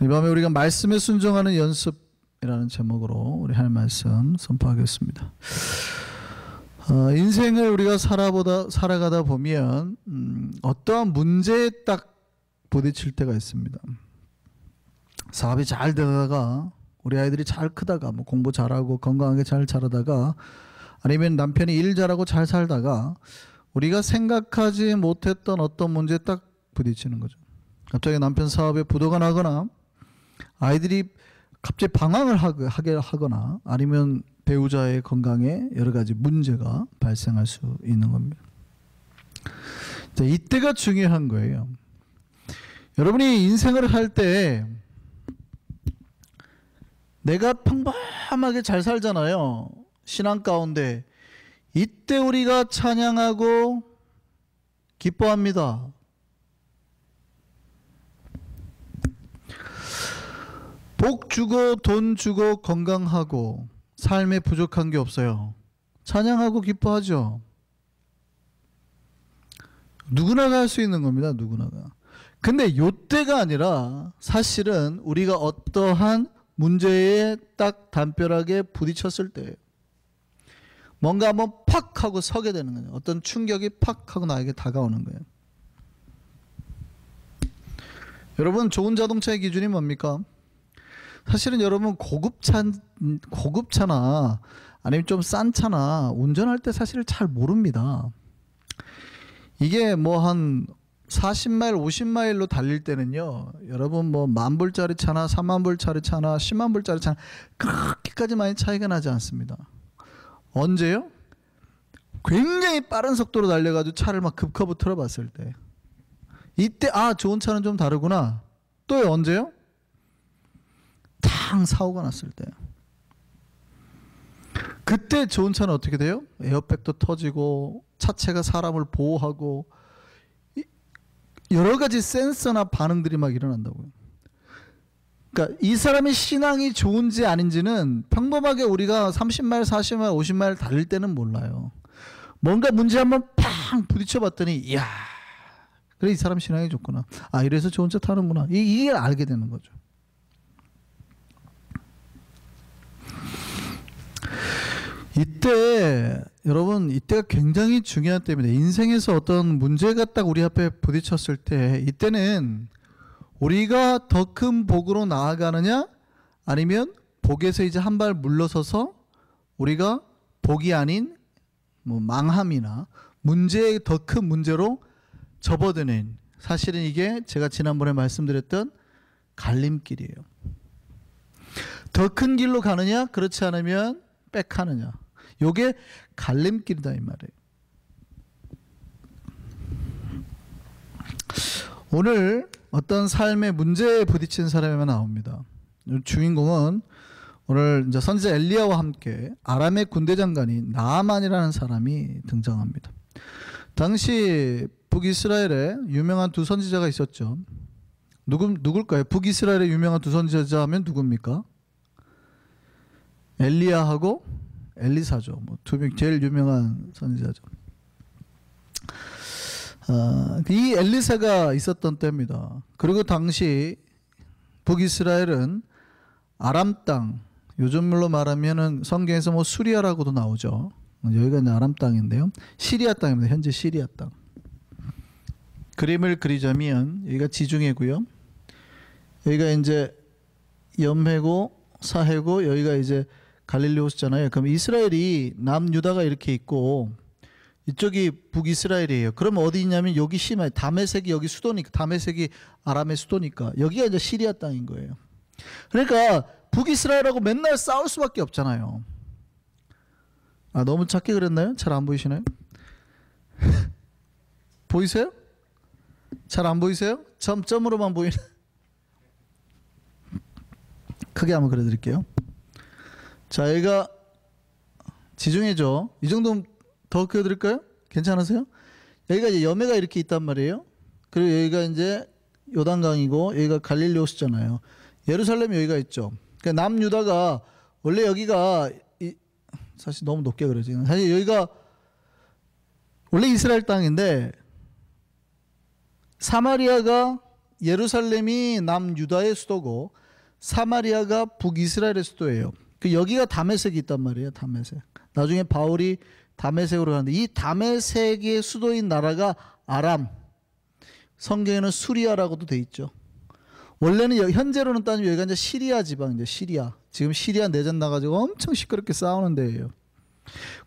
이 밤에 우리가 말씀에 순종하는 연습이라는 제목으로 우리 할 말씀 선포하겠습니다. 인생을 우리가 살아가다 보면 어떠한 문제에 딱 부딪힐 때가 있습니다. 사업이 잘 되다가 우리 아이들이 잘 크다가 뭐 공부 잘하고 건강하게 잘 자라다가 아니면 남편이 일 잘하고 잘 살다가 우리가 생각하지 못했던 어떤 문제에 딱 부딪히는 거죠. 갑자기 남편 사업에 부도가 나거나 아이들이 갑자기 방황을 하게 하거나 아니면 배우자의 건강에 여러 가지 문제가 발생할 수 있는 겁니다. 자, 이때가 중요한 거예요. 여러분이 인생을 할 때 내가 평범하게 잘 살잖아요. 신앙 가운데. 이때 우리가 찬양하고 기뻐합니다. 복 주고 돈 주고 건강하고 삶에 부족한 게 없어요. 찬양하고 기뻐하죠. 누구나가 할 수 있는 겁니다. 누구나가. 근데 요때가 아니라 사실은 우리가 어떠한 문제에 딱 담벼락에 부딪혔을 때 뭔가 한번 팍 하고 서게 되는 거예요. 어떤 충격이 팍 하고 나에게 다가오는 거예요. 여러분, 좋은 자동차의 기준이 뭡니까? 사실은 여러분 고급차나 아니면 좀 싼 차나 운전할 때 사실 잘 모릅니다. 이게 뭐 한 40마일 50마일로 달릴 때는요, 여러분 뭐 10,000불짜리 차나 30,000불짜리 차나 100,000불짜리 차나 그렇게까지 많이 차이가 나지 않습니다. 언제요? 굉장히 빠른 속도로 달려가지고 차를 막 급커브 틀어봤을 때, 이때 아 좋은 차는 좀 다르구나. 또요, 언제요? 탕 사고가 났을 때. 그때 좋은 차는 어떻게 돼요? 에어백도 터지고 차체가 사람을 보호하고 여러 가지 센서나 반응들이 막 일어난다고요. 그러니까 이 사람의 신앙이 좋은지 아닌지는 평범하게 우리가 30마일, 40마일, 50마일 달릴 때는 몰라요. 뭔가 문제 한번 팡 부딪혀 봤더니 이야, 그래 이 사람 신앙이 좋구나. 아, 이래서 좋은 차 타는구나. 이게 알게 되는 거죠. 이때 여러분, 이때가 굉장히 중요한 때입니다. 인생에서 어떤 문제가 딱 우리 앞에 부딪혔을 때 이때는 우리가 더 큰 복으로 나아가느냐 아니면 복에서 이제 한 발 물러서서 우리가 복이 아닌 뭐 망함이나 문제의 더 큰 문제로 접어드는, 사실은 이게 제가 지난번에 말씀드렸던 갈림길이에요. 더 큰 길로 가느냐 그렇지 않으면 빽하느냐, 요게 갈림길이다 이 말이에요. 오늘 어떤 삶의 문제에 부딪힌 사람이 나옵니다. 주인공은 오늘 이제 선지자 엘리야와 함께 아람의 군대 장관이 나아만이라는 사람이 등장합니다. 당시 북이스라엘에 유명한 두 선지자가 있었죠. 누굴까요? 북이스라엘에 유명한 두 선지자 하면 누굽니까? 엘리야하고 엘리사죠. 뭐 두 명 제일 유명한 선지자죠. 이 엘리사가 있었던 때입니다. 그리고 당시 북이스라엘은 아람 땅, 요즘으로 말하면은 성경에서 뭐 수리아라고도 나오죠. 여기가 이제 아람 땅인데요. 시리아 땅입니다. 현재 시리아 땅. 그림을 그리자면 여기가 지중해고요. 여기가 이제 염해고 사해고, 여기가 이제 갈릴리 호수잖아요. 그럼 이스라엘이 남유다가 이렇게 있고 이쪽이 북이스라엘이에요. 그러면 어디 있냐면 여기 시마에, 다메섹이 여기 수도니까, 다메섹이 아람의 수도니까 여기가 이제 시리아 땅인 거예요. 그러니까 북이스라엘하고 맨날 싸울 수밖에 없잖아요. 아, 너무 작게 그렸나요? 잘 안 보이시나요? 보이세요? 잘 안 보이세요? 점으로만 보이나? 크게 한번 그려드릴게요. 자, 여기가 지중해죠. 이 정도면 더 그려드릴까요? 괜찮으세요? 여기가 이제 염해가 이렇게 있단 말이에요. 그리고 여기가 이제 요단강이고 여기가 갈릴리 호수잖아요. 예루살렘이 여기가 있죠. 그러니까 남유다가 원래 여기가 사실 너무 높게 그려지네. 사실 여기가 원래 이스라엘 땅인데 사마리아가 예루살렘이 남유다의 수도고 사마리아가 북이스라엘의 수도예요. 그 여기가 다메섹이 있단 말이에요. 다메섹. 나중에 바울이 다메섹으로 가는데 이 다메섹의 수도인 나라가 아람. 성경에는 수리아라고도 돼 있죠. 원래는 현재로는 따지면 여기가 이제 시리아 지방인데 시리아. 지금 시리아 내전 나가지고 엄청 시끄럽게 싸우는 데예요.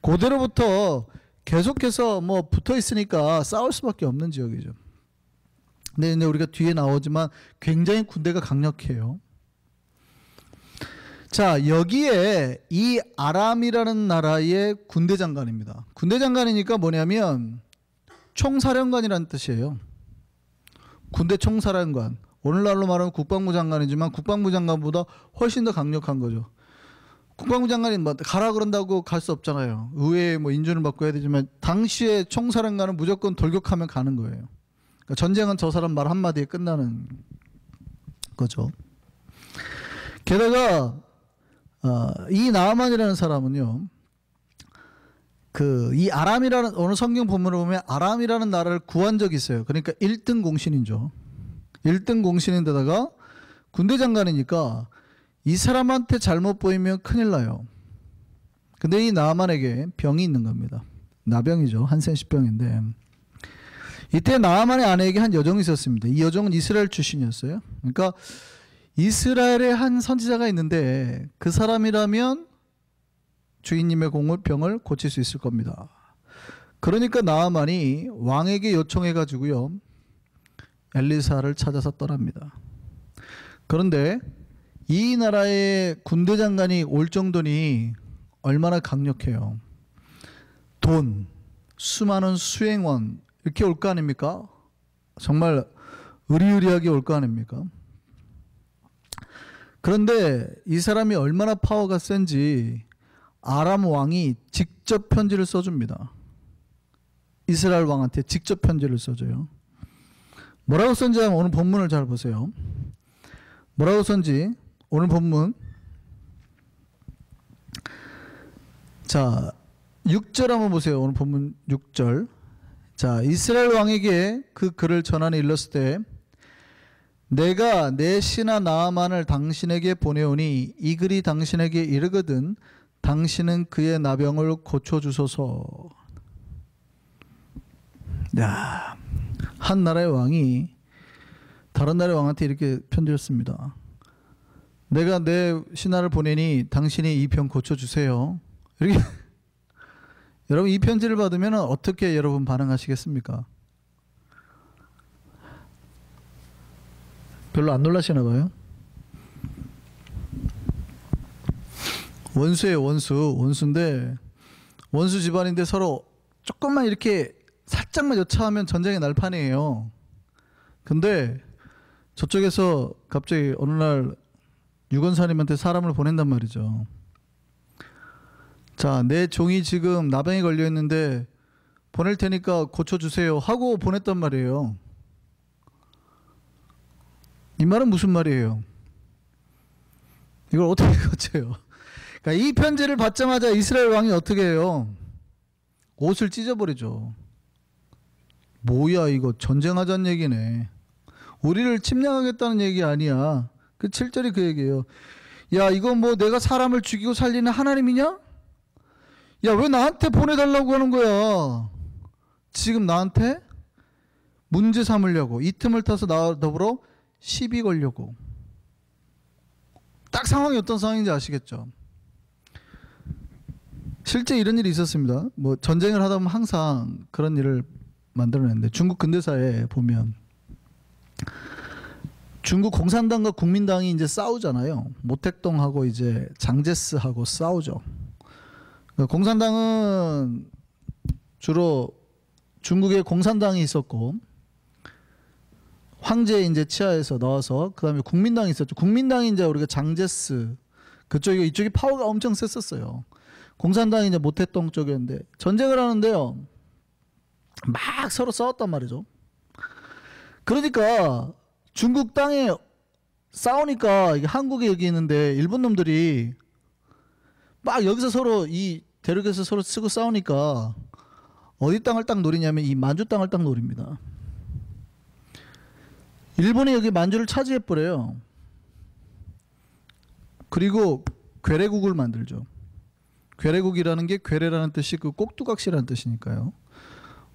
그대로부터 계속해서 뭐 붙어 있으니까 싸울 수밖에 없는 지역이죠. 근데 이제 우리가 뒤에 나오지만 굉장히 군대가 강력해요. 자, 여기에 이 아람이라는 나라의 군대 장관입니다. 군대 장관이니까 뭐냐면 총사령관이라는 뜻이에요. 군대 총사령관. 오늘날로 말하면 국방부 장관이지만 국방부 장관보다 훨씬 더 강력한 거죠. 국방부 장관이 뭐 가라 그런다고 갈 수 없잖아요. 의회에 뭐 인준을 받고 해야 되지만 당시에 총사령관은 무조건 돌격하면 가는 거예요. 그러니까 전쟁은 저 사람 말 한마디에 끝나는 거죠. 게다가 이 나아만이라는 사람은요, 이 아람이라는, 오늘 성경 본문을 보면 아람이라는 나라를 구한 적이 있어요. 그러니까 1등 공신이죠. 1등 공신인데다가 군대 장관이니까 이 사람한테 잘못 보이면 큰일 나요. 근데 이 나아만에게 병이 있는 겁니다. 나병이죠. 한센시병인데 이때 나아만의 아내에게 한 여종이 있었습니다. 이 여종은 이스라엘 출신이었어요. 그러니까 이스라엘의 한 선지자가 있는데 그 사람이라면 주인님의 병을 고칠 수 있을 겁니다. 그러니까 나아만이 왕에게 요청해 가지고요, 엘리사를 찾아서 떠납니다. 그런데 이 나라의 군대 장관이 올 정도니 얼마나 강력해요. 돈, 수많은 수행원 이렇게 올 거 아닙니까? 정말 의리의리하게 올 거 아닙니까? 그런데 이 사람이 얼마나 파워가 센지 아람 왕이 직접 편지를 써줍니다. 이스라엘 왕한테 직접 편지를 써줘요. 뭐라고 썼는지 오늘 본문을 잘 보세요. 뭐라고 썼는지 오늘 본문, 자 6절 한번 보세요. 오늘 본문 6절. 자, 이스라엘 왕에게 그 글을 전하니 일렀을 때 내가 내 신하 나아만을 당신에게 보내오니 이 글이 당신에게 이르거든 당신은 그의 나병을 고쳐주소서. 야, 한 나라의 왕이 다른 나라의 왕한테 이렇게 편지를 씁니다. 내가 내 신하를 보내니 당신이 이 병 고쳐주세요. 이렇게 여러분 이 편지를 받으면 어떻게 여러분 반응하시겠습니까? 별로 안 놀라시나 봐요. 원수예요. 원수인데 원수 집안인데 서로 조금만 이렇게 살짝만 여차하면 전쟁의 날판이에요. 근데 저쪽에서 갑자기 어느 날 유건사님한테 사람을 보낸단 말이죠. 자, 내 종이 지금 나병에 걸려 있는데 보낼 테니까 고쳐주세요 하고 보냈단 말이에요. 이 말은 무슨 말이에요? 이걸 어떻게 고쳐요? 그러니까 이 편지를 받자마자 이스라엘 왕이 어떻게 해요? 옷을 찢어버리죠. 뭐야 이거 전쟁하자는 얘기네. 우리를 침략하겠다는 얘기 아니야. 그 7절이 그 얘기예요. 야, 이거 뭐 내가 사람을 죽이고 살리는 하나님이냐? 야, 왜 나한테 보내달라고 하는 거야? 지금 나한테 문제 삼으려고, 이 틈을 타서 나와 더불어 시비 걸려고. 딱 상황이 어떤 상황인지 아시겠죠? 실제 이런 일이 있었습니다. 뭐 전쟁을 하다 보면 항상 그런 일을 만들어내는데 중국 근대사에 보면 중국 공산당과 국민당이 이제 싸우잖아요. 모택동하고 이제 장제스하고 싸우죠. 공산당은 주로 중국에 공산당이 있었고 황제 이제 치하에서 나와서 그다음에 국민당이 있었죠. 국민당이 이제 우리가 장제스 그쪽이 이쪽이 파워가 엄청 셌었어요. 공산당이 이제 모택동 쪽이었는데 전쟁을 하는데요. 막 서로 싸웠단 말이죠. 그러니까 중국 땅에 싸우니까 이게 한국에 여기 있는데 일본 놈들이 막 여기서 서로 이 대륙에서 서로 쓰고 싸우니까 어디 땅을 딱 노리냐면 이 만주 땅을 딱 노립니다. 일본이 여기 만주를 차지해 버려요. 그리고 괴뢰국을 만들죠. 괴뢰국이라는 게 괴뢰라는 뜻이 그 꼭두각시라는 뜻이니까요.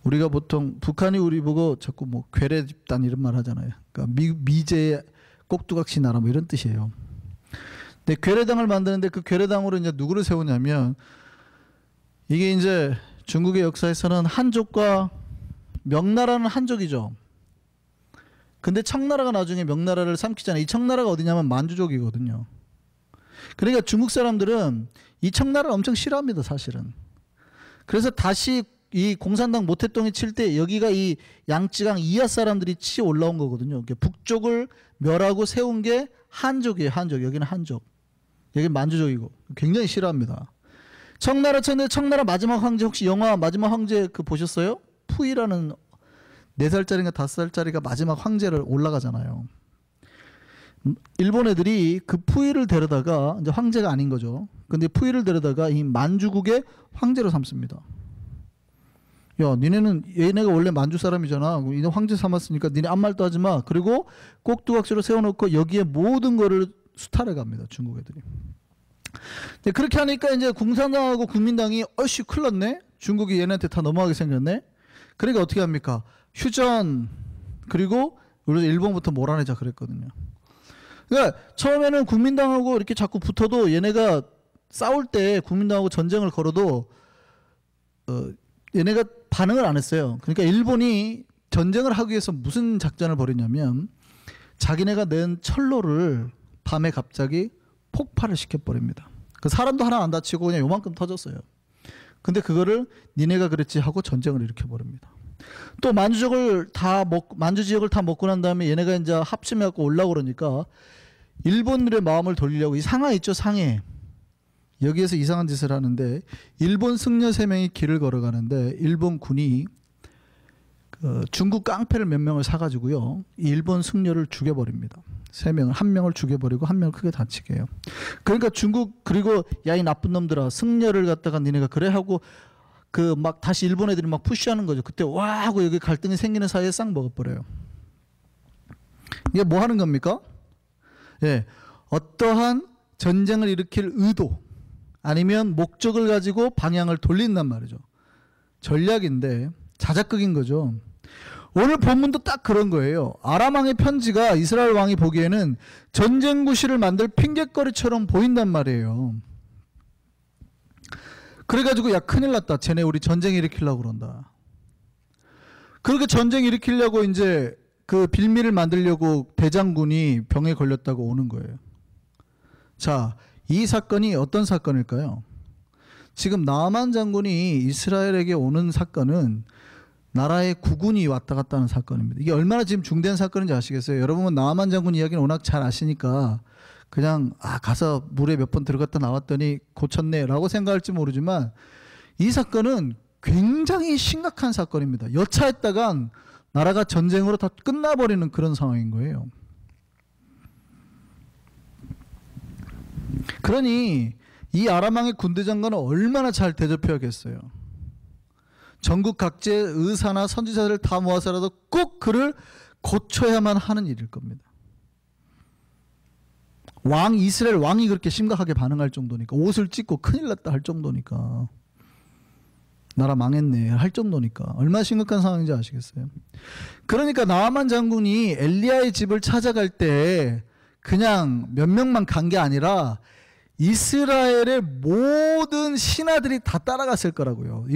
우리가 보통 북한이 우리 보고 자꾸 뭐 괴뢰 집단 이런 말 하잖아요. 그러니까 미제 꼭두각시 나라 뭐 이런 뜻이에요. 근데 괴뢰당을 만드는데 그 괴뢰당으로 이제 누구를 세우냐면 이게 이제 중국의 역사에서는 한족과 명나라는 한족이죠. 근데 청나라가 나중에 명나라를 삼키잖아요. 이 청나라가 어디냐면 만주족이거든요. 그러니까 중국 사람들은 이 청나라를 엄청 싫어합니다, 사실은. 그래서 다시 이 공산당 모태똥이 칠 때 여기가 이 양쯔강 이하 사람들이 치 올라온 거거든요. 북쪽을 멸하고 세운 게 한족이에요, 한족. 여기는 한족. 여기는 만주족이고 굉장히 싫어합니다. 청나라 마지막 황제 혹시 영화 마지막 황제 그 보셨어요? 푸이라는 4살짜리인가 5살짜리가 마지막 황제를 올라가잖아요. 일본 애들이 그 푸이를 데려다가 이제 황제가 아닌 거죠. 근데 푸이를 데려다가 이 만주국의 황제로 삼습니다. 야, 얘네가 원래 만주 사람이잖아. 니네 황제 삼았으니까 니네 아무 말도 하지 마. 그리고 꼭두각시로 세워놓고 여기에 모든 거를 수탈해 갑니다, 중국 애들이. 근데 그렇게 하니까 이제 공산당하고 국민당이 어이씨 큰일 났네. 중국이 얘네한테 다 넘어가게 생겼네. 그러니까 어떻게 합니까? 휴전 그리고 우리 일본부터 몰아내자 그랬거든요. 그러니까 처음에는 국민당하고 이렇게 자꾸 붙어도 얘네가 싸울 때 국민당하고 전쟁을 걸어도 얘네가 반응을 안 했어요. 그러니까 일본이 전쟁을 하기 위해서 무슨 작전을 벌였냐면 자기네가 낸 철로를 밤에 갑자기 폭발을 시켜버립니다. 그 사람도 하나 안 다치고 그냥 요만큼 터졌어요. 근데 그거를 니네가 그랬지 하고 전쟁을 일으켜버립니다. 또 만주 지역을 다 먹고 난 다음에 얘네가 이제 합심해갖고 올라오고 그러니까 일본들의 마음을 돌리려고 이 상하 있죠, 상해. 여기에서 이상한 짓을 하는데 일본 승려 3명이 길을 걸어가는데 일본 군이 중국 깡패를 몇 명을 사가지고요. 일본 승려를 죽여버립니다. 3명을, 1명을 죽여버리고 1명을 크게 다치게 해요. 그러니까 중국 그리고 야 이 나쁜 놈들아 승려를 갖다가 니네가 그래 하고 그 막 다시 일본 애들이 막 푸시하는 거죠. 그때 와 하고 여기 갈등이 생기는 사이에 싹 먹어버려요. 이게 뭐 하는 겁니까? 예, 어떠한 전쟁을 일으킬 의도 아니면 목적을 가지고 방향을 돌린단 말이죠. 전략인데 자작극인 거죠. 오늘 본문도 딱 그런 거예요. 아람 왕의 편지가 이스라엘 왕이 보기에는 전쟁 구실을 만들 핑곗거리처럼 보인단 말이에요. 그래가지고 야 큰일 났다. 쟤네 우리 전쟁 일으키려고 그런다. 그렇게 전쟁 일으키려고 이제 그 빌미를 만들려고 대장군이 병에 걸렸다고 오는 거예요. 자, 이 사건이 어떤 사건일까요? 지금 나만 장군이 이스라엘에게 오는 사건은 나라의 국군이 왔다 갔다 하는 사건입니다. 이게 얼마나 지금 중대한 사건인지 아시겠어요? 여러분은 나만 장군 이야기는 워낙 잘 아시니까 그냥 가서 물에 몇 번 들어갔다 나왔더니 고쳤네 라고 생각할지 모르지만 이 사건은 굉장히 심각한 사건입니다. 여차했다간 나라가 전쟁으로 다 끝나버리는 그런 상황인 거예요. 그러니 이 아람왕의 군대 장관은 얼마나 잘 대접해야겠어요. 전국 각지의 의사나 선지자들을 다 모아서라도 꼭 그를 고쳐야만 하는 일일 겁니다. 이스라엘 왕이 그렇게 심각하게 반응할 정도니까 옷을 찢고 큰일 났다 할 정도니까 나라 망했네 할 정도니까 얼마나 심각한 상황인지 아시겠어요? 그러니까 나아만 장군이 엘리야의 집을 찾아갈 때 그냥 몇 명만 간 게 아니라 이스라엘의 모든 신하들이 다 따라갔을 거라고요.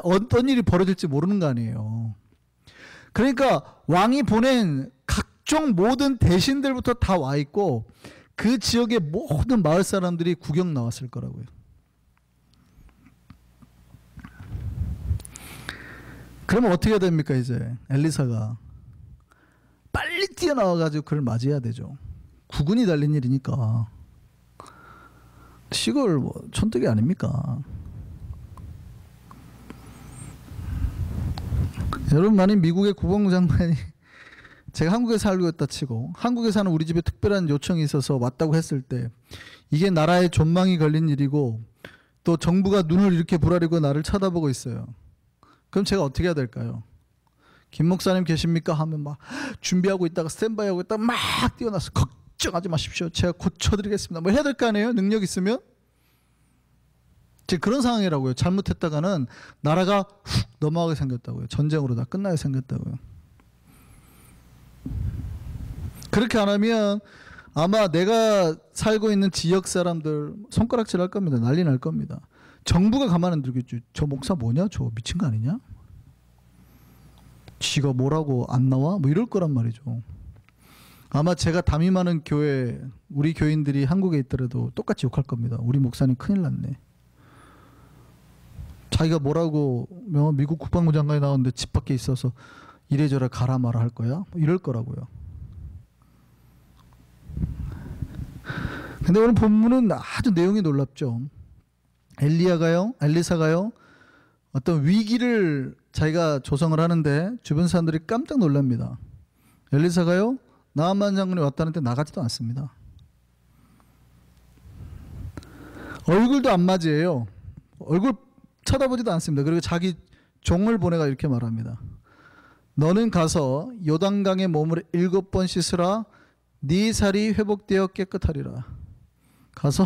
어떤 일이 벌어질지 모르는 거 아니에요. 그러니까 왕이 보낸 각종 모든 대신들부터 다 와 있고 그 지역의 모든 마을 사람들이 구경 나왔을 거라고요. 그러면 어떻게 해야 됩니까? 이제 엘리사가 빨리 뛰어나와가지고 그를 맞이해야 되죠. 국군이 달린 일이니까. 시골 뭐 촌뜨기 아닙니까? 여러분 만약 미국의 국방장관이 제가 한국에 살고 있다 치고 한국에 사는 우리 집에 특별한 요청이 있어서 왔다고 했을 때 이게 나라의 존망이 걸린 일이고 또 정부가 눈을 이렇게 부라리고 나를 쳐다보고 있어요. 그럼 제가 어떻게 해야 될까요? 김 목사님 계십니까? 하면 막 준비하고 있다가 스탠바이 하고 있다가 막 뛰어나서 걱정하지 마십시오. 제가 고쳐드리겠습니다. 뭐 해야 될 거 아니에요? 능력 있으면? 지금 그런 상황이라고요. 잘못했다가는 나라가 훅 넘어가게 생겼다고요. 전쟁으로 다 끝나게 생겼다고요. 그렇게 안 하면 아마 내가 살고 있는 지역 사람들 손가락질 할 겁니다. 난리 날 겁니다. 정부가 가만 안 두겠죠. 저 목사 뭐냐? 저 미친 거 아니냐? 지가 뭐라고 안 나와? 뭐 이럴 거란 말이죠. 아마 제가 담임하는 교회 우리 교인들이 한국에 있더라도 똑같이 욕할 겁니다. 우리 목사님 큰일 났네. 자기가 뭐라고 미국 국방부 장관이 나오는데 집 밖에 있어서 이래저래 가라 마라 할 거야? 뭐 이럴 거라고요. 근데 오늘 본문은 아주 내용이 놀랍죠. 엘리사가요 어떤 위기를 자기가 조성을 하는데 주변 사람들이 깜짝 놀랍니다. 엘리사가요 나아만 장군이 왔다는데 나가지도 않습니다. 얼굴도 안 맞이에요. 얼굴 쳐다보지도 않습니다. 그리고 자기 종을 보내가 이렇게 말합니다. 너는 가서 요단강에 몸을 7번 씻으라. 네 살이 회복되어 깨끗하리라. 가서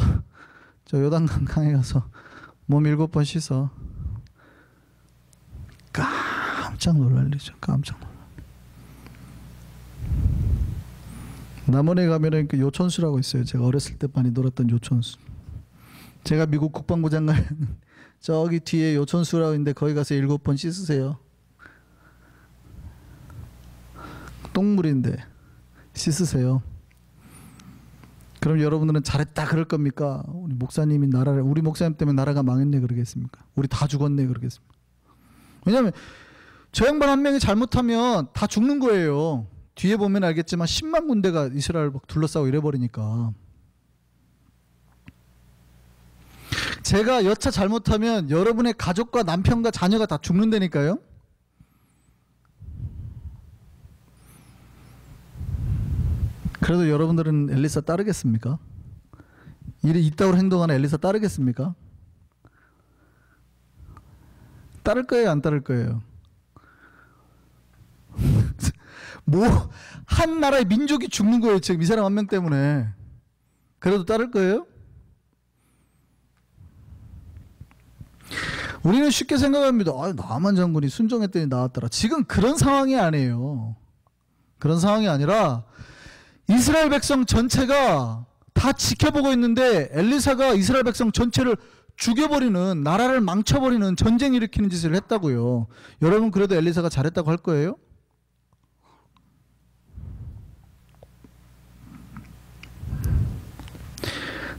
저 요단강에 가서 몸 7번 씻어. 깜짝 놀랄 일이죠. 깜짝 놀랄. 남원에 가면은 그 요촌수라고 있어요. 제가 어렸을 때 많이 놀았던 요촌수. 제가 미국 국방부 장관 저기 뒤에 요촌수라고 있는데 거기 가서 7번 씻으세요. 똥물인데 씻으세요. 그럼 여러분들은 잘했다 그럴 겁니까? 우리 목사님이 우리 목사님 때문에 나라가 망했네 그러겠습니까? 우리 다 죽었네 그러겠습니까? 왜냐하면 저 양반 한 명이 잘못하면 다 죽는 거예요. 뒤에 보면 알겠지만 10만 군대가 이스라엘 둘러싸고 이래버리니까. 제가 여차 잘못하면 여러분의 가족과 남편과 자녀가 다 죽는다니까요. 그래도 여러분들은 엘리사 따르겠습니까? 이따위로 행동하는 엘리사 따르겠습니까? 따를 거예요, 안 따를 거예요? 뭐 한 나라의 민족이 죽는 거예요, 지금 이 사람 한 명 때문에. 그래도 따를 거예요? 우리는 쉽게 생각합니다. 나만 장군이 순종했더니 나왔더라. 지금 그런 상황이 아니에요. 그런 상황이 아니라 이스라엘 백성 전체가 다 지켜보고 있는데 엘리사가 이스라엘 백성 전체를 죽여버리는, 나라를 망쳐버리는, 전쟁 일으키는 짓을 했다고요. 여러분 그래도 엘리사가 잘했다고 할 거예요?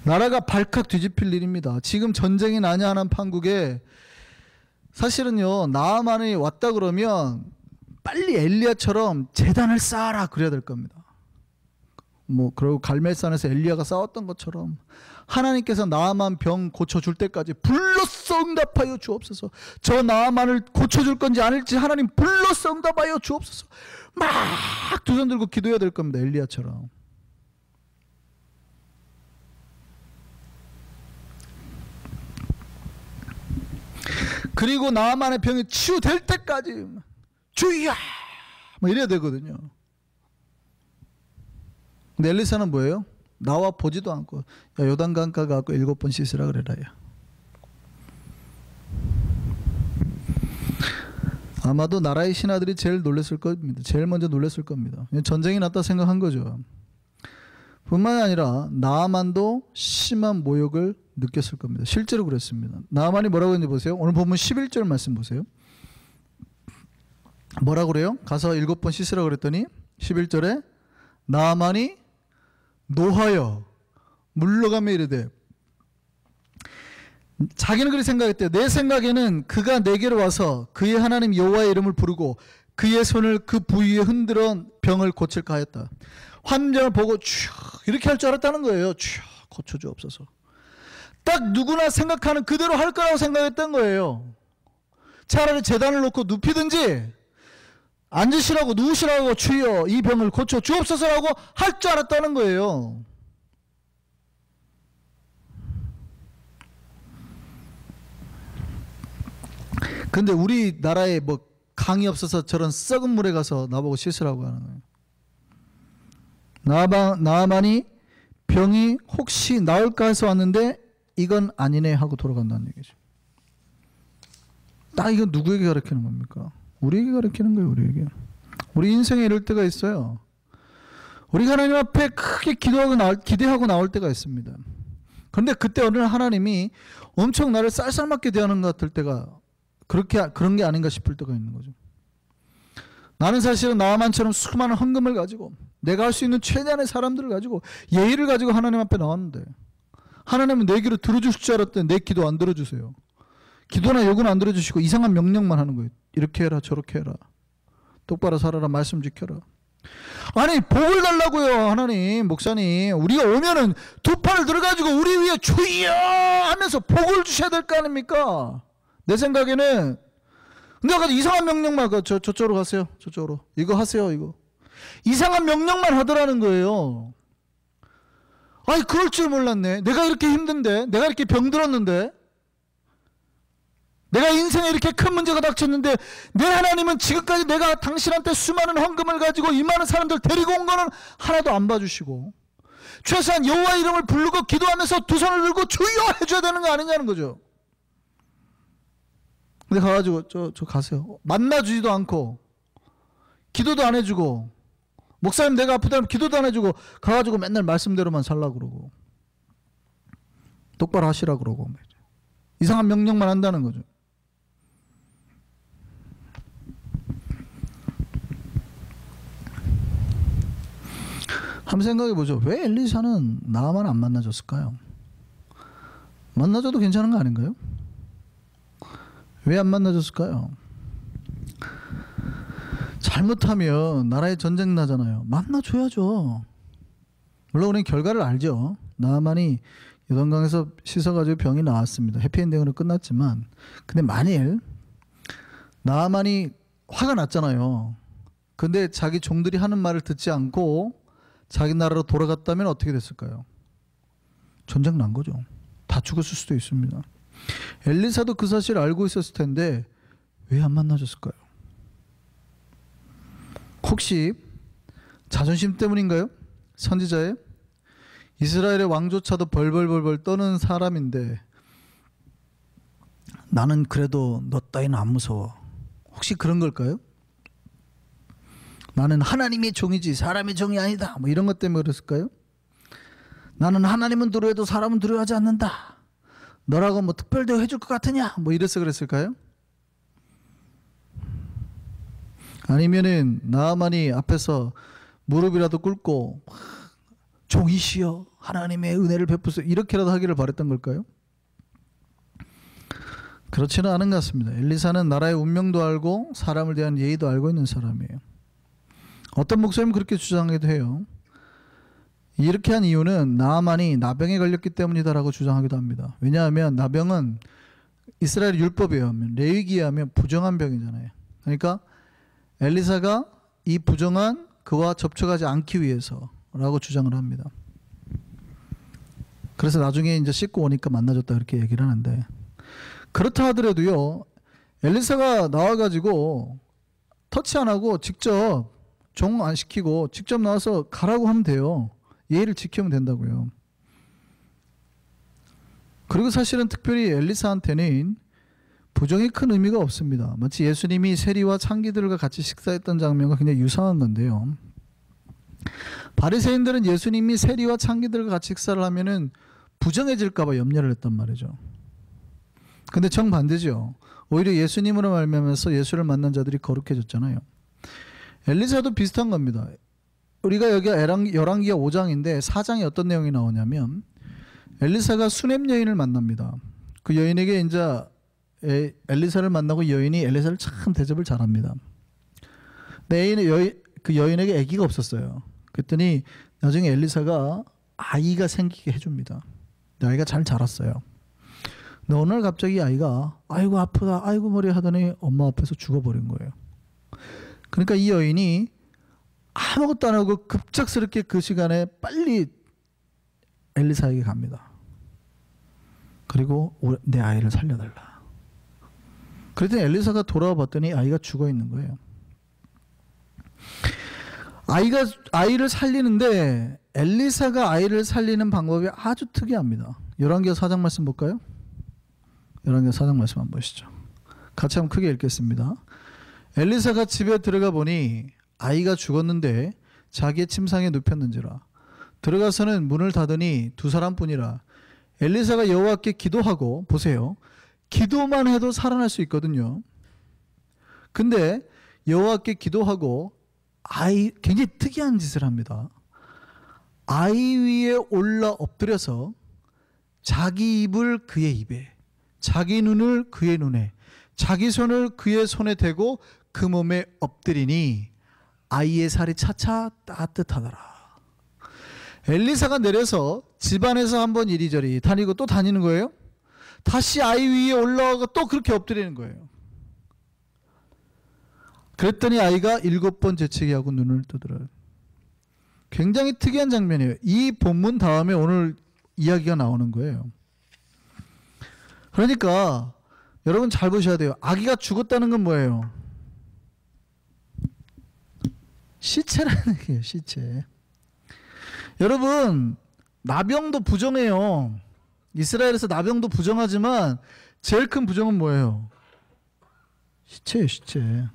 나라가 발칵 뒤집힐 일입니다. 지금 전쟁이 나냐 하는 판국에 사실은요, 나아만이 왔다 그러면 빨리 엘리야처럼 제단을 쌓아라 그래야 될 겁니다. 그리고 갈멜산에서 엘리야가 싸웠던 것처럼 하나님께서 나아만 병 고쳐줄 때까지 불러서 응답하여 주옵소서. 저 나아만을 고쳐줄 건지 아닐지 하나님 불러서 응답하여 주옵소서. 막 두 손 들고 기도해야 될 겁니다. 엘리야처럼. 그리고 나아만의 병이 치유될 때까지 주여 이래야 되거든요. 근데 엘리사는 뭐예요? 나와 보지도 않고 야 요단강가 가고 7번 씻으라 그래라. 야. 아마도 나라의 신하들이 제일 놀랐을 겁니다. 제일 먼저 놀랐을 겁니다. 전쟁이 났다 생각한 거죠. 뿐만 아니라 나아만도 심한 모욕을 느꼈을 겁니다. 실제로 그랬습니다. 나아만이 뭐라고 했는지 보세요. 오늘 본문 11절 말씀 보세요. 뭐라고 그래요? 가서 7번 씻으라 그랬더니 11절에 나아만이 노하여 물러가며 이르되, 자기는 그렇게 생각했대요. 내 생각에는 그가 내게로 와서 그의 하나님 여호와의 이름을 부르고 그의 손을 그 부위에 흔들어 병을 고칠까 하였다. 환경을 보고 이렇게 할 줄 알았다는 거예요. 고쳐주옵소서. 딱 누구나 생각하는 그대로 할 거라고 생각했던 거예요. 차라리 제단을 놓고 눕히든지 앉으시라고 누우시라고 주여 이 병을 고쳐 주옵소서라고 할 줄 알았다는 거예요. 근데 우리나라의 강이 없어서 저런 썩은 물에 가서 나보고 씻으라고 하는 거예요. 나아만이 병이 혹시 나을까 해서 왔는데 이건 아니네 하고 돌아간다는 얘기죠. 딱 이건 누구에게 가르치는 겁니까? 우리에게 가르치는 거예요. 우리에게. 우리 인생에 이럴 때가 있어요. 우리가 하나님 앞에 크게 기대하고 나올 때가 있습니다. 그런데 그때 어느 날 하나님이 엄청 나를 쌀쌀맞게 대하는 것 같을 때가 그런 게 아닌가 싶을 때가 있는 거죠. 나는 사실은 나아만처럼 수많은 헌금을 가지고 내가 할 수 있는 최대한의 사람들을 가지고 예의를 가지고 하나님 앞에 나왔는데 하나님은 내 기도 들어주실 줄 알았더니 내 기도 안 들어주세요. 기도나 요구는 안 들어주시고 이상한 명령만 하는 거예요. 이렇게 해라 저렇게 해라. 똑바로 살아라. 말씀 지켜라. 아니 복을 달라고요. 하나님 목사님 우리가 오면은 두 팔을 들어가지고 우리 위에 주여 하면서 복을 주셔야 될 거 아닙니까? 내 생각에는 근데 아까 이상한 명령만 저쪽으로 가세요. 저쪽으로 이거 하세요. 이거 이상한 명령만 하더라는 거예요. 아니 그럴 줄 몰랐네. 내가 이렇게 힘든데 내가 이렇게 병들었는데 내가 인생에 이렇게 큰 문제가 닥쳤는데 내 하나님은 지금까지 내가 당신한테 수많은 헌금을 가지고 이 많은 사람들 데리고 온 거는 하나도 안 봐주시고 최소한 여호와 이름을 부르고 기도하면서 두 손을 들고 주여 해줘야 되는 거 아니냐는 거죠. 근데 가가지고 저 가세요. 만나주지도 않고 기도도 안 해주고 목사님 내가 아프다면 기도도 안 해주고 가가지고 맨날 말씀대로만 살라고 그러고 똑바로 하시라고 그러고 이상한 명령만 한다는 거죠. 한번 생각해 보죠. 왜 엘리사는 나아만 안 만나줬을까요? 만나줘도 괜찮은 거 아닌가요? 왜 안 만나줬을까요? 잘못하면 나라에 전쟁 나잖아요. 만나줘야죠. 물론 우리는 결과를 알죠. 나아만이 요단강에서 씻어가지고 병이 나았습니다. 해피엔딩으로 끝났지만 근데 만일 나아만이 화가 났잖아요. 근데 자기 종들이 하는 말을 듣지 않고 자기 나라로 돌아갔다면 어떻게 됐을까요? 전쟁 난 거죠. 다 죽었을 수도 있습니다. 엘리사도 그 사실을 알고 있었을 텐데 왜 안 만나줬을까요? 혹시 자존심 때문인가요? 선지자의 이스라엘의 왕조차도 벌벌벌벌 떠는 사람인데 나는 그래도 너 따위는 안 무서워. 혹시 그런 걸까요? 나는 하나님의 종이지 사람의 종이 아니다. 뭐 이런 것 때문에 그랬을까요? 나는 하나님은 두려워해도 사람은 두려워하지 않는다. 너라고 뭐 특별 대우 해줄 것 같으냐? 뭐 이래서 그랬을까요? 아니면은 나아만이 앞에서 무릎이라도 꿇고 종이시여 하나님의 은혜를 베푸세요 이렇게라도 하기를 바랬던 걸까요? 그렇지는 않은 것 같습니다. 엘리사는 나라의 운명도 알고 사람을 대한 예의도 알고 있는 사람이에요. 어떤 목사님은 그렇게 주장하기도 해요. 이렇게 한 이유는 나아만이 나병에 걸렸기 때문이다라고 주장하기도 합니다. 왜냐하면 나병은 이스라엘 율법에 의하면 레위기에 의하면 부정한 병이잖아요. 그러니까 엘리사가 이 부정한 그와 접촉하지 않기 위해서라고 주장을 합니다. 그래서 나중에 이제 씻고 오니까 만나줬다 그렇게 얘기를 하는데 그렇다 하더라도요 엘리사가 나와가지고 터치 안 하고 직접 종 안 시키고 직접 나와서 가라고 하면 돼요. 예의를 지키면 된다고요. 그리고 사실은 특별히 엘리사한테는 부정이 큰 의미가 없습니다. 마치 예수님이 세리와 창기들과 같이 식사했던 장면과 굉장히 유사한 건데요. 바리새인들은 예수님이 세리와 창기들과 같이 식사를 하면은 부정해질까 봐 염려를 했단 말이죠. 근데 정반대죠. 오히려 예수님으로 말미암아서 예수를 만난 자들이 거룩해졌잖아요. 엘리사도 비슷한 겁니다. 우리가 여기가 열왕기가 5장인데 4장에 어떤 내용이 나오냐면 엘리사가 수넴 여인을 만납니다. 그 여인에게 이제 엘리사를 만나고 여인이 엘리사를 참 대접을 잘합니다. 근데 그 여인에게 아기가 없었어요. 그랬더니 나중에 엘리사가 아이가 생기게 해줍니다. 아이가 잘 자랐어요. 근데 어느 날 갑자기 아이가 아이고 아프다 아이고 머리 하더니 엄마 앞에서 죽어버린 거예요. 그러니까 이 여인이 아무것도 안 하고 급작스럽게 그 시간에 빨리 엘리사에게 갑니다. 그리고 내 아이를 살려달라. 그랬더니 엘리사가 돌아와 봤더니 아이가 죽어 있는 거예요. 아이를 살리는데 엘리사가 아이를 살리는 방법이 아주 특이합니다. 열왕기하 4장 말씀 볼까요? 열왕기하 4장 말씀 한번 보시죠. 같이 한번 크게 읽겠습니다. 엘리사가 집에 들어가 보니 아이가 죽었는데 자기의 침상에 눕혔는지라. 들어가서는 문을 닫으니 두 사람뿐이라. 엘리사가 여호와께 기도하고, 보세요, 기도만 해도 살아날 수 있거든요. 근데 여호와께 기도하고 굉장히 특이한 짓을 합니다. 아이 위에 올라 엎드려서 자기 입을 그의 입에, 자기 눈을 그의 눈에, 자기 손을 그의 손에 대고 그 몸에 엎드리니 아이의 살이 차차 따뜻하더라. 엘리사가 내려서 집안에서 한번 이리저리 다니고 또 다니는 거예요. 다시 아이 위에 올라가고 또 그렇게 엎드리는 거예요. 그랬더니 아이가 7번 재채기 하고 눈을 뜨더라고요. 굉장히 특이한 장면이에요. 이 본문 다음에 오늘 이야기가 나오는 거예요. 그러니까 여러분 잘 보셔야 돼요. 아기가 죽었다는 건 뭐예요? 시체라는 얘기예요. 시체. 여러분, 나병도 부정해요. 이스라엘에서 나병도 부정하지만 제일 큰 부정은 뭐예요? 시체예요. 시체.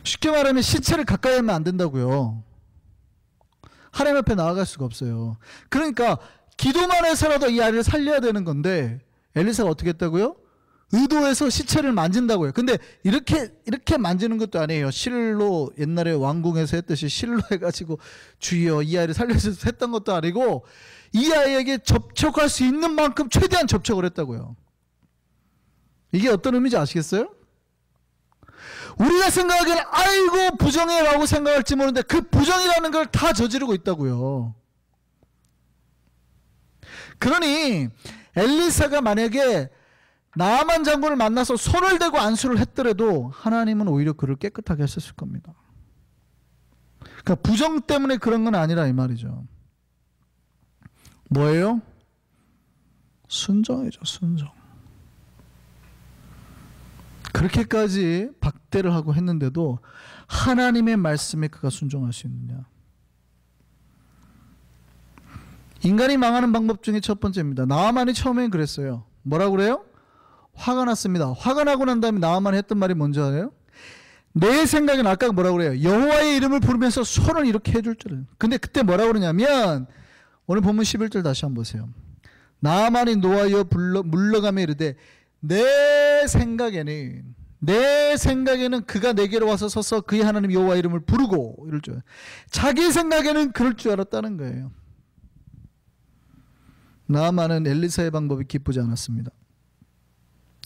쉽게 말하면 시체를 가까이 하면 안 된다고요. 하나님 앞에 나아갈 수가 없어요. 그러니까 기도만 해서라도 이 아이를 살려야 되는 건데 엘리사가 어떻게 했다고요? 의도해서 시체를 만진다고요. 근데 이렇게 만지는 것도 아니에요. 실로, 옛날에 왕궁에서 했듯이 실로 해가지고 주여 이 아이를 살려주셔서 했던 것도 아니고 이 아이에게 접촉할 수 있는 만큼 최대한 접촉을 했다고요. 이게 어떤 의미인지 아시겠어요? 우리가 생각하기에는 아이고 부정해 라고 생각할지 모르는데 그 부정이라는 걸 다 저지르고 있다고요. 그러니 엘리사가 만약에 나아만 장군을 만나서 손을 대고 안수를 했더라도 하나님은 오히려 그를 깨끗하게 하셨을 겁니다. 그러니까 부정 때문에 그런 건 아니라 이 말이죠. 뭐예요? 순종이죠. 순종. 그렇게까지 박대를 하고 했는데도 하나님의 말씀에 그가 순종할 수 있느냐. 인간이 망하는 방법 중에 첫 번째입니다. 나아만이 처음엔 그랬어요. 뭐라고 그래요? 화가 났습니다. 화가 나고 난 다음에 나아만이 했던 말이 뭔지 알아요? 내 생각엔 아까 뭐라고 그래요? 여호와의 이름을 부르면서 손을 이렇게 해줄 줄은. 근데 그때 뭐라고 그러냐면 오늘 본문 11절 다시 한번 보세요. 나아만이 노하여 물러가며 이르되 내 생각에는 그가 내게로 와서 서서 그의 하나님 여호와 이름을 부르고 이럴 줄. 자기 생각에는 그럴 줄 알았다는 거예요. 나아만은 엘리사의 방법이 기쁘지 않았습니다.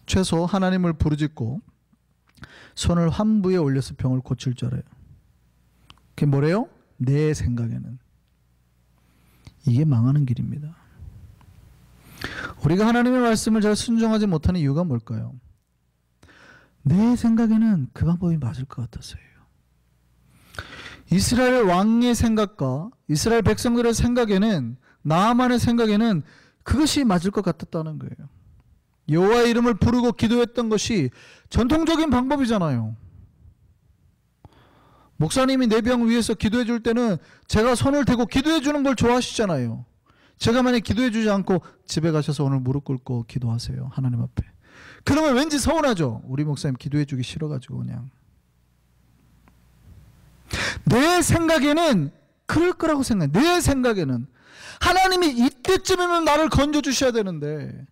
최소 하나님을 부르짖고 손을 환부에 올려서 병을 고칠 줄 알아요. 그게 뭐래요? 내 생각에는. 이게 망하는 길입니다. 우리가 하나님의 말씀을 잘 순종하지 못하는 이유가 뭘까요? 내 생각에는 그 방법이 맞을 것 같아서예요. 이스라엘 왕의 생각과 이스라엘 백성들의 생각에는, 나아만의 생각에는 그것이 맞을 것 같았다는 거예요. 여호와의 이름을 부르고 기도했던 것이 전통적인 방법이잖아요. 목사님이 내 병 위해서 기도해 줄 때는 제가 손을 대고 기도해 주는 걸 좋아하시잖아요. 제가 만약 기도해 주지 않고 집에 가셔서 오늘 무릎 꿇고 기도하세요. 하나님 앞에. 그러면 왠지 서운하죠. 우리 목사님 기도해 주기 싫어가지고 그냥. 내 생각에는 그럴 거라고 생각해. 내 생각에는 하나님이 이때쯤이면 나를 건져 주셔야 되는데,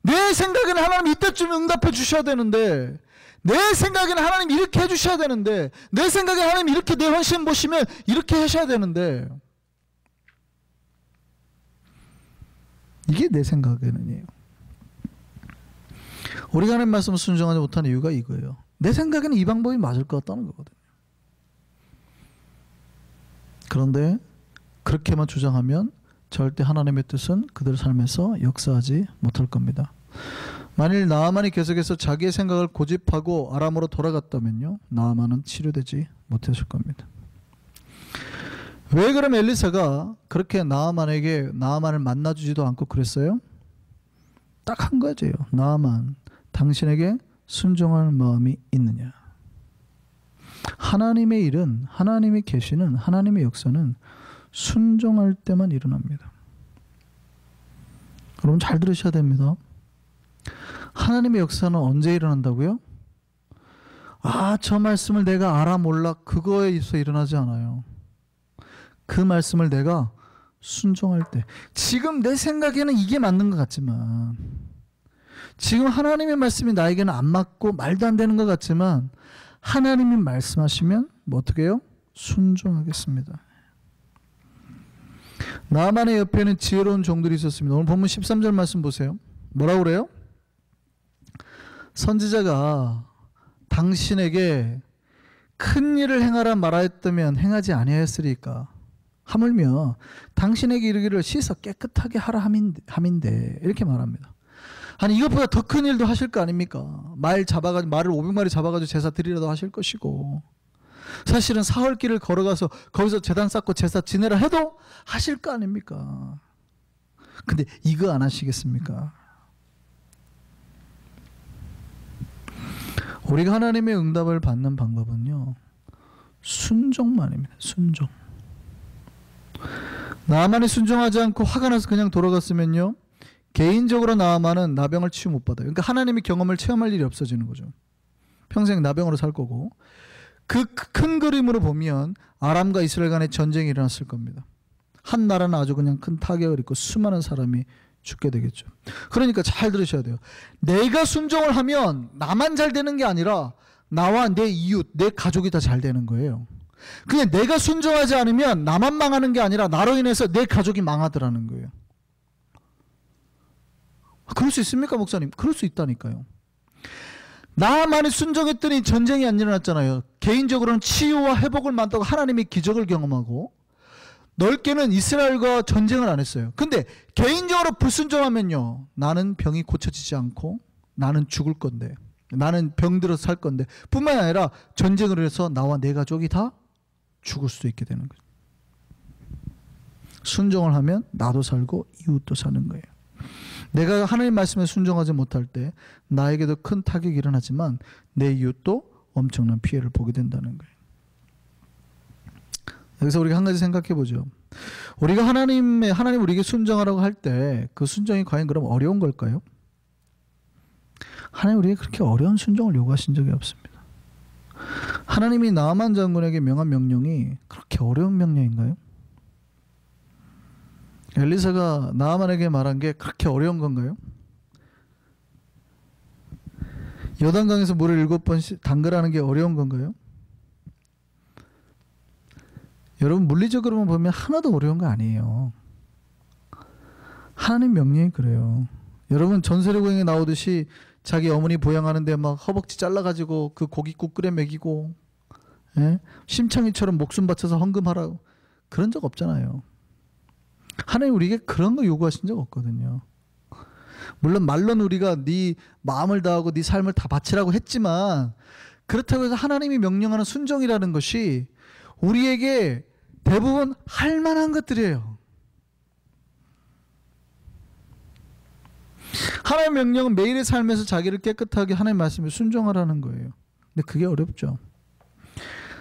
내 생각에는 하나님 이때쯤 응답해 주셔야 되는데, 내 생각에는 하나님 이렇게 해 주셔야 되는데, 내 생각에 하나님 이렇게 내 헌신 보시면 이렇게 하셔야 되는데, 이게 내 생각에는이에요. 우리가 하는 말씀을 순종하지 못하는 이유가 이거예요. 내 생각에는 이 방법이 맞을 것 같다는 거거든요. 그런데 그렇게만 주장하면 절대 하나님의 뜻은 그들 삶에서 역사하지 못할 겁니다. 만일 나아만이 계속해서 자기의 생각을 고집하고 아람으로 돌아갔다면요, 나아만은 치료되지 못했을 겁니다. 왜 그럼 엘리사가 그렇게 나아만을 만나주지도 않고 그랬어요? 딱 한 가지예요. 나아만, 당신에게 순종할 마음이 있느냐. 하나님의 일은, 하나님의 계시는, 하나님의 역사는 순종할 때만 일어납니다. 여러분 잘 들으셔야 됩니다. 하나님의 역사는 언제 일어난다고요? 저 말씀을 내가 알아 몰라 그거에 있어 일어나지 않아요. 그 말씀을 내가 순종할 때. 지금 내 생각에는 이게 맞는 것 같지만, 지금 하나님의 말씀이 나에게는 안 맞고 말도 안 되는 것 같지만, 하나님이 말씀하시면 뭐 어떻게 해요? 순종하겠습니다. 나만의 옆에는 지혜로운 종들이 있었습니다. 오늘 본문 13절 말씀 보세요. 뭐라고 그래요? 선지자가 당신에게 큰 일을 행하라 말하였다면 행하지 아니하였으리까. 하물며 당신에게 이르기를 씻어 깨끗하게 하라 함인데 이렇게 말합니다. 아니 이것보다 더 큰 일도 하실 거 아닙니까? 말을 500마리 잡아가지고 제사 드리라도 하실 것이고, 사실은 사흘길을 걸어가서 거기서 제단 쌓고 제사 지내라 해도 하실 거 아닙니까? 근데 이거 안 하시겠습니까? 우리가 하나님의 응답을 받는 방법은요, 순종만입니다. 순종. 나만이 순종하지 않고 화가 나서 그냥 돌아갔으면요, 개인적으로 나만은 나병을 치유 못 받아요. 그러니까 하나님의 경험을 체험할 일이 없어지는 거죠. 평생 나병으로 살 거고, 그 큰 그림으로 보면 아람과 이스라엘 간의 전쟁이 일어났을 겁니다. 한 나라는 아주 그냥 큰 타격을 입고 수많은 사람이 죽게 되겠죠. 그러니까 잘 들으셔야 돼요. 내가 순종을 하면 나만 잘 되는 게 아니라 나와 내 이웃, 내 가족이 다 잘 되는 거예요. 그냥 내가 순종하지 않으면 나만 망하는 게 아니라 나로 인해서 내 가족이 망하더라는 거예요. 그럴 수 있습니까, 목사님? 그럴 수 있다니까요. 나만이 순종했더니 전쟁이 안 일어났잖아요. 개인적으로는 치유와 회복을 만들고 하나님의 기적을 경험하고, 넓게는 이스라엘과 전쟁을 안 했어요. 근데 개인적으로 불순종하면요, 나는 병이 고쳐지지 않고 나는 죽을 건데, 나는 병들어서 살 건데, 뿐만 아니라 전쟁을 해서 나와 내 가족이 다 죽을 수도 있게 되는 거예요. 순종을 하면 나도 살고 이웃도 사는 거예요. 내가 하나님 말씀에 순종하지 못할 때 나에게도 큰 타격이 일어나지만 내 이웃도 엄청난 피해를 보게 된다는 거예요. 여기서 우리가 한 가지 생각해 보죠. 우리가 하나님 우리에게 순종하라고 할 때 그 순종이 과연 그럼 어려운 걸까요? 하나님 우리에게 그렇게 어려운 순종을 요구하신 적이 없습니다. 하나님이 나아만 장군에게 명한 명령이 그렇게 어려운 명령인가요? 엘리사가 나아만에게 말한 게 그렇게 어려운 건가요? 요단강에서 물을 7번 담그라는 게 어려운 건가요? 여러분 물리적으로만 보면 하나도 어려운 거 아니에요. 하나님 명령이 그래요. 여러분 전세례고행에 나오듯이 자기 어머니 보양하는데 막 허벅지 잘라가지고 그 고깃국 끓여 먹이고, 심창이처럼 목숨 바쳐서 헌금하라고, 그런 적 없잖아요. 하나님 우리에게 그런 거 요구하신 적 없거든요. 물론 말로는 우리가 네 마음을 다하고 네 삶을 다 바치라고 했지만, 그렇다고 해서 하나님이 명령하는 순종이라는 것이 우리에게 대부분 할 만한 것들이에요. 하나님의 명령은 매일의 삶에서 자기를 깨끗하게 하나님의 말씀에 순종하라는 거예요. 근데 그게 어렵죠.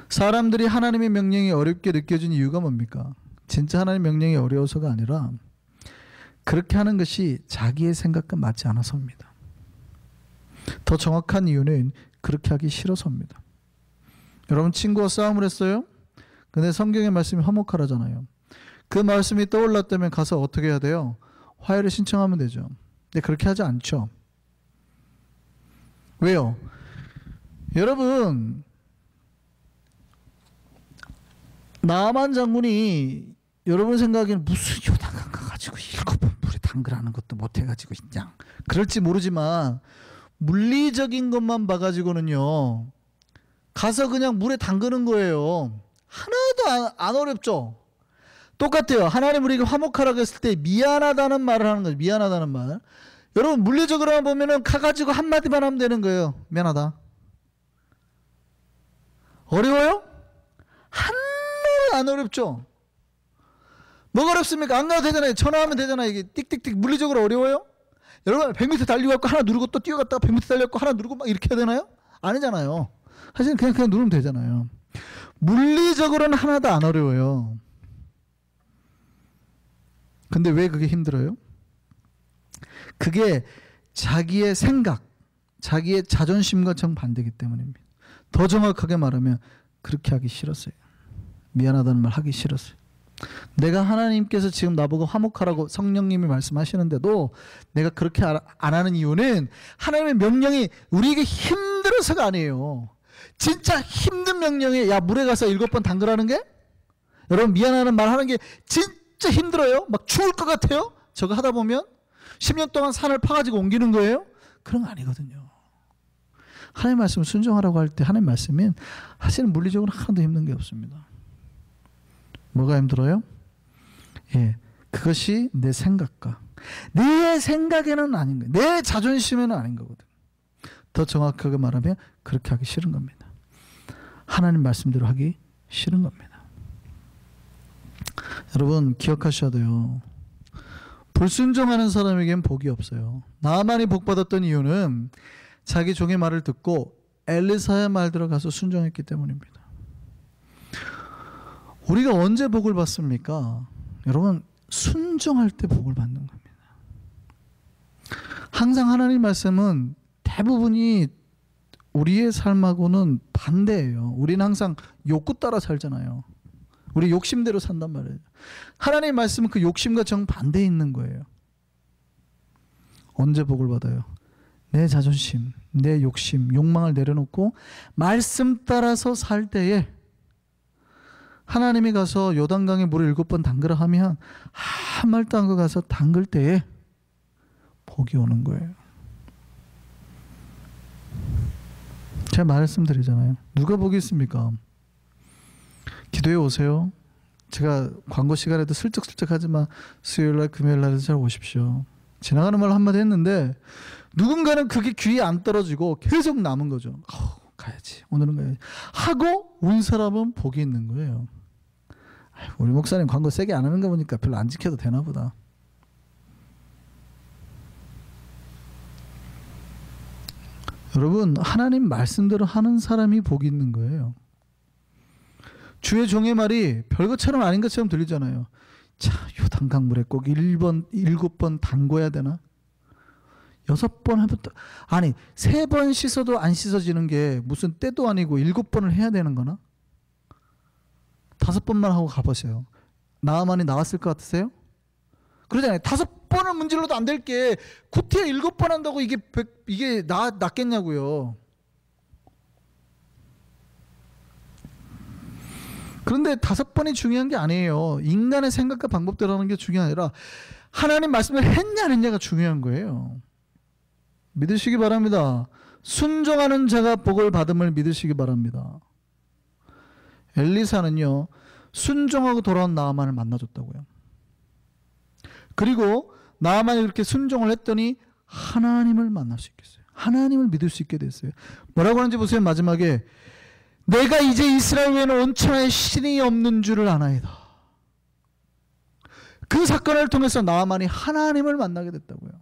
사람들이 하나님의 명령이 어렵게 느껴진 이유가 뭡니까? 진짜 하나님 명령이 어려워서가 아니라 그렇게 하는 것이 자기의 생각과 맞지 않아서입니다. 더 정확한 이유는 그렇게 하기 싫어서입니다. 여러분 친구와 싸움을 했어요? 근데 성경의 말씀이 화목하라잖아요. 그 말씀이 떠올랐다면 가서 어떻게 해야 돼요? 화해를 신청하면 되죠. 근데 그렇게 하지 않죠. 왜요? 여러분 나아만 장군이 여러분 생각에는 무슨 요단강 가가지고 7번 물에 담그라는 것도 못해가지고 그냥 그럴지 모르지만, 물리적인 것만 봐가지고는요 가서 그냥 물에 담그는 거예요. 하나도 안 어렵죠. 똑같아요. 하나님 우리에게 화목하라고 했을 때 미안하다는 말을 하는 거죠. 미안하다는 말. 여러분 물리적으로만 보면은 가가지고 한마디만 하면 되는 거예요. 미안하다. 어려워요? 하나도 안 어렵죠. 뭐가 어렵습니까? 안 가도 되잖아요. 전화하면 되잖아요. 이게 띡띡띡. 물리적으로 어려워요? 여러분 100m 달리고 하나 누르고 또 뛰어갔다가 100m 달려갖고 하나 누르고 막 이렇게 해야 되나요? 아니잖아요. 사실 그냥 누르면 되잖아요. 물리적으로는 하나도 안 어려워요. 근데 왜 그게 힘들어요? 그게 자기의 생각, 자기의 자존심과 정반대이기 때문입니다. 더 정확하게 말하면 그렇게 하기 싫었어요. 미안하다는 말 하기 싫었어요. 내가 하나님께서 지금 나보고 화목하라고 성령님이 말씀하시는데도 내가 그렇게 안 하는 이유는 하나님의 명령이 우리에게 힘들어서가 아니에요. 진짜 힘든 명령에 야 물에 가서 7번 담그라는 게 여러분 미안하다는 말 하는 게 진짜 힘들어요. 막 죽을 것 같아요. 저거 하다 보면 10년 동안 산을 파가지고 옮기는 거예요. 그런 거 아니거든요. 하나님 말씀을 순종하라고 할 때 하나님 말씀은 사실은 물리적으로 하나도 힘든 게 없습니다. 뭐가 힘들어요? 예, 그것이 내 생각과 내 생각에는 아닌 거예요. 내 자존심에는 아닌 거거든. 더 정확하게 말하면 그렇게 하기 싫은 겁니다. 하나님 말씀대로 하기 싫은 겁니다. 여러분 기억하셔야 돼요. 불순종하는 사람에겐 복이 없어요. 나만이 복받았던 이유는 자기 종의 말을 듣고 엘리사의 말대로 가서 순종했기 때문입니다. 우리가 언제 복을 받습니까? 여러분 순종할 때 복을 받는 겁니다. 항상 하나님 말씀은 대부분이 우리의 삶하고는 반대예요. 우리는 항상 욕구 따라 살잖아요. 우리 욕심대로 산단 말이에요. 하나님 말씀은 그 욕심과 정반대에 있는 거예요. 언제 복을 받아요? 내 자존심, 내 욕심, 욕망을 내려놓고 말씀 따라서 살 때에 하나님이 가서 요단강에 물을 7번 담그라 하면 한 말도 안 하고 가서 담글 때에 복이 오는 거예요. 제가 말씀드리잖아요. 누가 복이 있습니까? 기도해 오세요. 제가 광고 시간에도 슬쩍슬쩍 하지만 수요일날 금요일날에도 잘 오십시오. 지나가는 말 한마디 했는데 누군가는 그게 귀에 안 떨어지고 계속 남은 거죠. 가야지. 오늘은 가야지. 하고 온 사람은 복이 있는 거예요. 우리 목사님 광고 세게 안 하는 거 보니까 별로 안 지켜도 되나 보다. 여러분 하나님 말씀대로 하는 사람이 복이 있는 거예요. 주의 종의 말이 별것처럼 아닌 것처럼 들리잖아요. 자, 요단강 물에 꼭 7번 담궈야 되나? 6번 하면 아니 3번 씻어도 안 씻어지는 게 무슨 때도 아니고 7번을 해야 되는 거나? 5번만 하고 가보세요. 나만이 나왔을 것 같으세요? 그러잖아요. 5번을 문질러도 안 될 게 구티에 7번 한다고 이게 낫겠냐고요. 그런데 5번이 중요한 게 아니에요. 인간의 생각과 방법대로 하는 게 중요한 게 아니라 하나님 말씀을 했냐 안 했냐가 중요한 거예요. 믿으시기 바랍니다. 순종하는 자가 복을 받음을 믿으시기 바랍니다. 엘리사는요 순종하고 돌아온 나아만을 만나줬다고요. 그리고 나아만이 그렇게 순종을 했더니 하나님을 만날 수 있겠어요. 하나님을 믿을 수 있게 됐어요. 뭐라고 하는지 보세요. 마지막에 내가 이제 이스라엘 외에는 온천하에 신이 없는 줄을 아나이다. 그 사건을 통해서 나아만이 하나님을 만나게 됐다고요.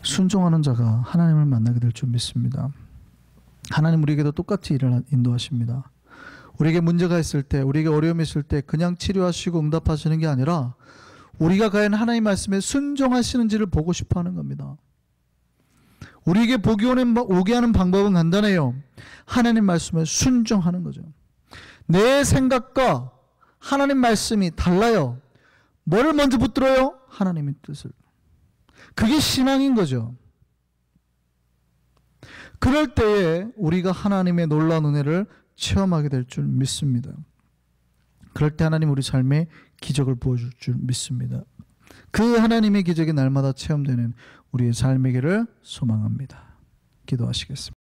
순종하는 자가 하나님을 만나게 될 줄 믿습니다. 하나님 우리에게도 똑같이 일을 인도하십니다. 우리에게 문제가 있을 때, 우리에게 어려움이 있을 때 그냥 치료하시고 응답하시는 게 아니라 우리가 과연 하나님 말씀에 순종하시는지를 보고 싶어 하는 겁니다. 우리에게 복이 오게 하는 방법은 간단해요. 하나님 말씀에 순종하는 거죠. 내 생각과 하나님 말씀이 달라요. 뭐를 먼저 붙들어요? 하나님의 뜻을. 그게 신앙인 거죠. 그럴 때에 우리가 하나님의 놀라운 은혜를 체험하게 될 줄 믿습니다. 그럴 때 하나님 우리 삶에 기적을 보여줄 줄 믿습니다. 그 하나님의 기적이 날마다 체험되는 우리의 삶이기를 소망합니다. 기도하시겠습니다.